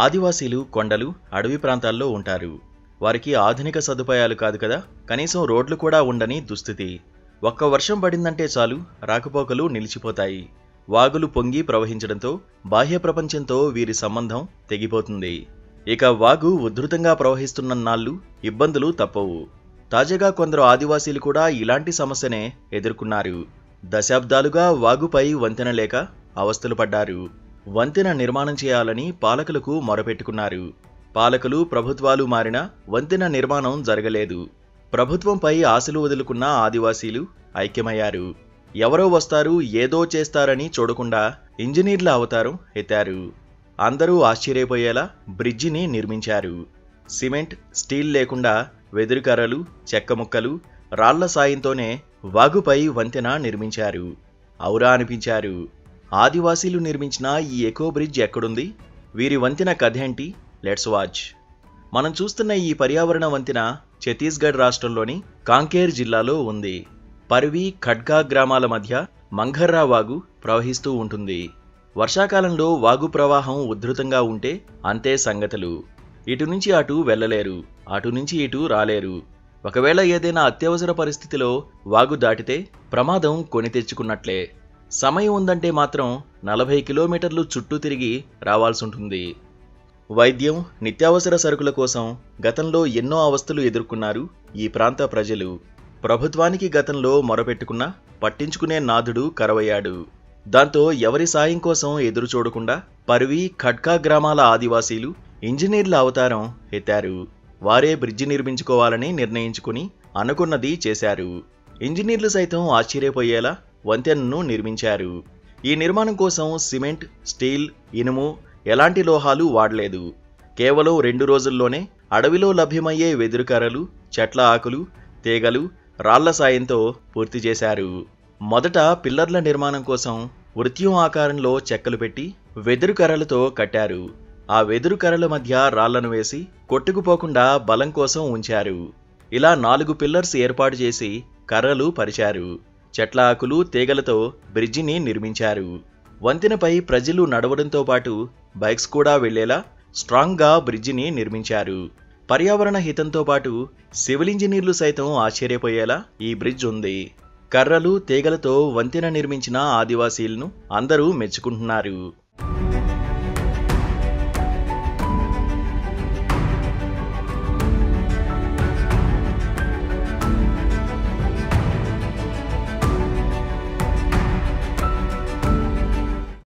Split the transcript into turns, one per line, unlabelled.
ఆదివాసీలు కొండలు, అడవి ప్రాంతాల్లో ఉంటారు. వారికి ఆధునిక సదుపాయాలు కాదు కదా, కనీసం రోడ్లు కూడా ఉండని దుస్థితి. ఒక్క వర్షం పడిందంటే చాలు రాకపోకలు నిలిచిపోతాయి. వాగులు పొంగి ప్రవహించడంతో బాహ్య ప్రపంచంతో వీరి సంబంధం తెగిపోతుంది. ఇక వాగు ఉధృతంగా ప్రవహిస్తున్నన్నాళ్ళు ఇబ్బందులు తప్పవు. తాజాగా కొందరు ఆదివాసీలు కూడా ఇలాంటి సమస్యనే ఎదుర్కొన్నారు. దశాబ్దాలుగా వాగుపై వంతెన లేక అవస్థలు పడ్డారు. వంతెన నిర్మాణం చేయాలని పాలకులకు మొరపెట్టుకున్నారు. పాలకులు, ప్రభుత్వాలు మారినా వంతెన నిర్మాణం జరగలేదు. ప్రభుత్వంపై ఆశలు వదులుకున్న ఆదివాసీలు ఐక్యమయ్యారు. ఎవరో వస్తారు, ఏదో చేస్తారని చూడకుండా ఇంజనీర్ల అవతారం ఎత్తారు. అందరూ ఆశ్చర్యపోయేలా బ్రిడ్జిని నిర్మించారు. సిమెంట్, స్టీల్ లేకుండా వెదురు కర్రలు, చెక్క ముక్కలు, రాళ్ల సాయంతోనే వాగుపై వంతెన నిర్మించారు. ఔరా అనిపించారు. ఆదివాసీలు నిర్మించిన ఈ ఎకో బ్రిడ్జ్ ఎక్కడుంది? వీరి వంతెన కథేంటి? Let's watch. మనం చూస్తున్న ఈ పర్యావరణ వంతెన ఛత్తీస్గఢ్ రాష్ట్రంలోని కాంకేర్ జిల్లాలో ఉంది. పర్వి, ఖడ్కా గ్రామాల మధ్య మంఘర్రా వాగు ప్రవహిస్తూ ఉంటుంది. వర్షాకాలంలో వాగు ప్రవాహం ఉధృతంగా ఉంటే అంతే సంగతులు. ఇటు నుంచి అటు వెళ్ళలేరు, అటు నుంచి ఇటు రాలేరు. ఒకవేళ ఏదైనా అత్యవసర పరిస్థితిలో వాగు దాటితే ప్రమాదం కొని తెచ్చుకున్నట్లే. సమయం ఉందంటే మాత్రం 40 కిలోమీటర్లు చుట్టూ తిరిగి రావాల్సుంటుంది. వైద్యం, నిత్యావసర సరుకుల కోసం గతంలో ఎన్నో అవస్థలు ఎదుర్కొన్నారు ఈ ప్రాంత ప్రజలు. ప్రభుత్వానికి గతంలో మొరపెట్టుకున్నా పట్టించుకునే నాథుడు కరవయ్యాడు. దాంతో ఎవరి సాయం కోసం ఎదురు చూడకుండా పర్వి, ఖడ్కా గ్రామాల ఆదివాసీలు ఇంజనీర్ల అవతారం ఎత్తారు. వారే బ్రిడ్జి నిర్మించుకోవాలని నిర్ణయించుకుని అనుకున్నది చేశారు. ఇంజనీర్లు సైతం ఆశ్చర్యపోయేలా వంతెనను నిర్మించారు. ఈ నిర్మాణం కోసం సిమెంట్, స్టీల్, ఇనుము ఎలాంటి లోహాలు వాడలేదు. కేవలం 2 రోజుల్లోనే అడవిలో లభ్యమయ్యే వెదురు కర్రలు, చెట్ల ఆకులు, తీగలు, రాళ్ల సాయంతో పూర్తి చేశారు. మొదట పిల్లర్ల నిర్మాణం కోసం వృత్యం ఆకారంలో చెక్కలు పెట్టి వెదురు కర్రలతో కట్టారు. ఆ వెదురు కర్రల మధ్య రాళ్లను వేసి కొట్టుకుపోకుండా బలం కోసం ఉంచారు. ఇలా 4 పిల్లర్స్ ఏర్పాటు చేసి కర్రలు పరిచారు. చెట్ల ఆకులు, తీగలతో బ్రిడ్జిని నిర్మించారు. వంతెనపై ప్రజలు నడవడంతో పాటు బైక్స్ కూడా వెళ్లేలా స్ట్రాంగ్గా బ్రిడ్జిని నిర్మించారు. పర్యావరణ హితంతో పాటు సివిల్ ఇంజనీర్లు సైతం ఆశ్చర్యపోయేలా ఈ బ్రిడ్జ్ ఉంది. కర్రలు, తీగలతో వంతెన నిర్మించిన ఆదివాసీలను అందరూ మెచ్చుకుంటున్నారు.